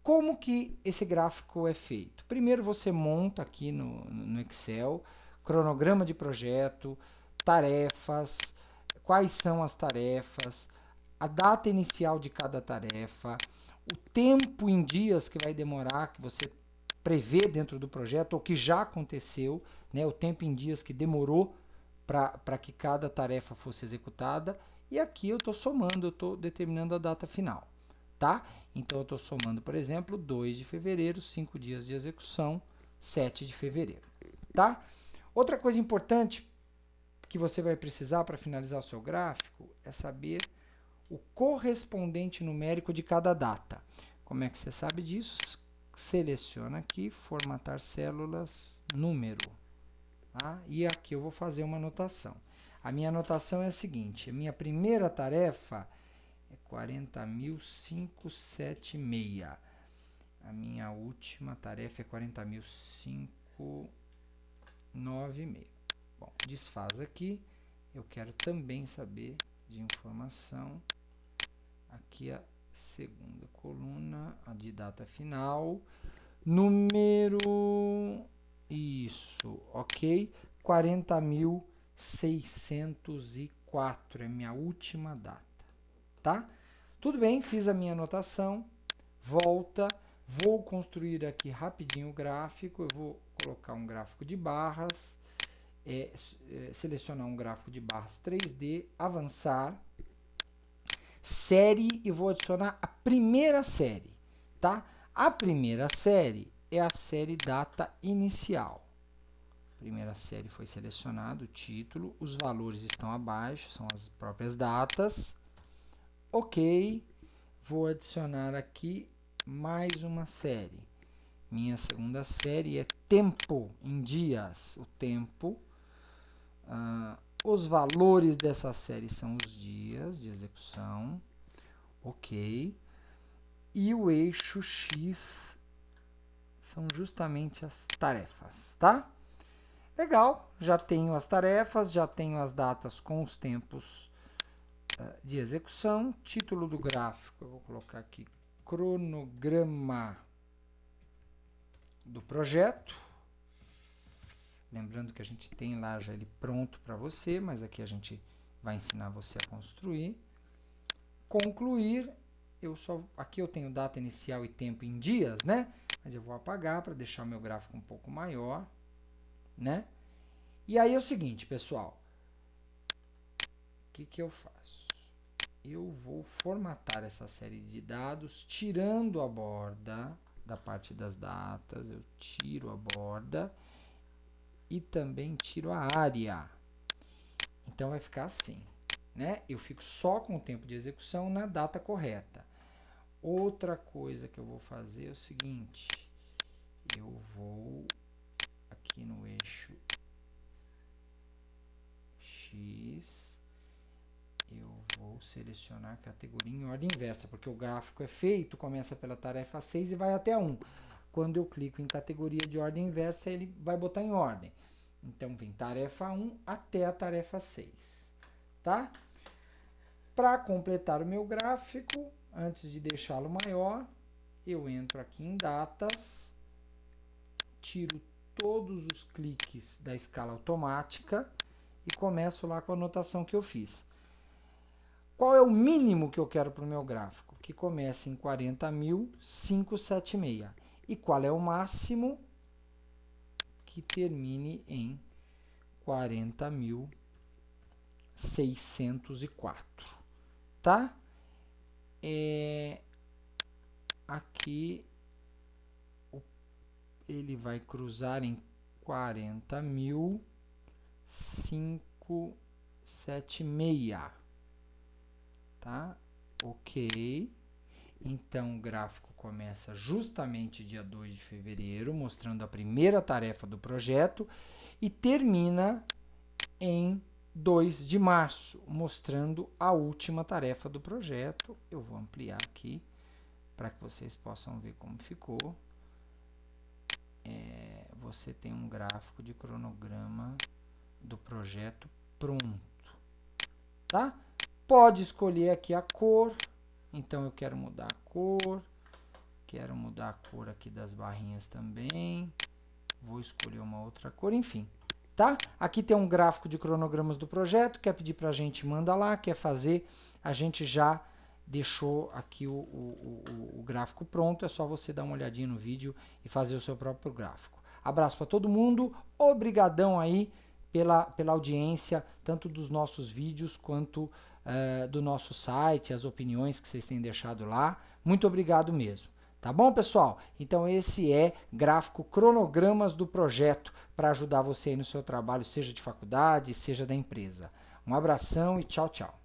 Como que esse gráfico é feito? Primeiro você monta aqui no Excel, cronograma de projeto, tarefas, quais são as tarefas, a data inicial de cada tarefa, o tempo em dias que vai demorar, que você prevê dentro do projeto, ou que já aconteceu, né, o tempo em dias que demorou para que cada tarefa fosse executada. E aqui eu estou somando, eu estou determinando a data final. Tá? Então, eu estou somando, por exemplo, 2 de fevereiro, 5 dias de execução, 7 de fevereiro. Tá? Outra coisa importante que você vai precisar para finalizar o seu gráfico é saber o correspondente numérico de cada data. Como é que você sabe disso? Seleciona aqui, formatar células, número. Tá? E aqui eu vou fazer uma anotação. A minha anotação é a seguinte: a minha primeira tarefa é 40.576. A minha última tarefa é 40.596. Bom, desfaz aqui. Eu quero também saber de informação. Aqui a segunda coluna, a de data final. Número. Isso, ok. 40.604 é minha última data. Tá? Tudo bem, fiz a minha anotação. Volta. Vou construir aqui rapidinho o gráfico. Eu vou colocar um gráfico de barras. Selecionar um gráfico de barras 3D. Avançar. Série, e vou adicionar a primeira série, tá? A primeira série é a série data inicial. A primeira série foi selecionado, o título, os valores estão abaixo, são as próprias datas. Ok, vou adicionar aqui mais uma série. Minha segunda série é tempo, em dias, o tempo. Os valores dessa série são os dias de execução. Ok. E o eixo X são justamente as tarefas, tá? Legal, já tenho as tarefas, já tenho as datas com os tempos de execução. Título do gráfico, eu vou colocar aqui cronograma do projeto. Lembrando que a gente tem lá já ele pronto para você, mas aqui a gente vai ensinar você a construir. Concluir, aqui eu tenho data inicial e tempo em dias, né? Mas eu vou apagar para deixar o meu gráfico um pouco maior, né? E aí é o seguinte, pessoal. O que eu faço? Eu vou formatar essa série de dados, tirando a borda da parte das datas. Eu tiro a borda e também tiro a área. Então, vai ficar assim, né? Eu fico só com o tempo de execução na data correta. Outra coisa que eu vou fazer é o seguinte. Eu vou aqui no eixo X, eu vou selecionar a categoria em ordem inversa, porque o gráfico é feito, começa pela tarefa 6 e vai até a 1. Quando eu clico em categoria de ordem inversa, ele vai botar em ordem. Então, vem tarefa 1 até a tarefa 6, tá? Para completar o meu gráfico, antes de deixá-lo maior, eu entro aqui em datas, tiro todos os cliques da escala automática e começo lá com a anotação que eu fiz. Qual é o mínimo que eu quero para o meu gráfico? Que comece em 40.576. E qual é o máximo? Que termine em 40.604. Tá? Aqui ele vai cruzar em 40.576. Tá? Ok. Então, o gráfico começa justamente dia 2 de fevereiro, mostrando a primeira tarefa do projeto, e termina em 2 de março, mostrando a última tarefa do projeto. Eu vou ampliar aqui para que vocês possam ver como ficou. Você tem um gráfico de cronograma do projeto pronto, tá? Pode escolher aqui a cor. Então, eu quero mudar a cor, Quero mudar a cor aqui das barrinhas também. Vou escolher uma outra cor, enfim. Tá? Aqui tem um gráfico de cronogramas do projeto. Quer pedir para a gente, manda lá. Quer fazer, a gente já deixou aqui o gráfico pronto. É só você dar uma olhadinha no vídeo e fazer o seu próprio gráfico. Abraço para todo mundo. Obrigadão aí pela audiência, tanto dos nossos vídeos quanto do nosso site, as opiniões que vocês têm deixado lá. Muito obrigado mesmo. Tá bom, pessoal? Então esse é gráfico cronogramas do projeto para ajudar você aí no seu trabalho, seja de faculdade, seja da empresa. Um abração e tchau, tchau.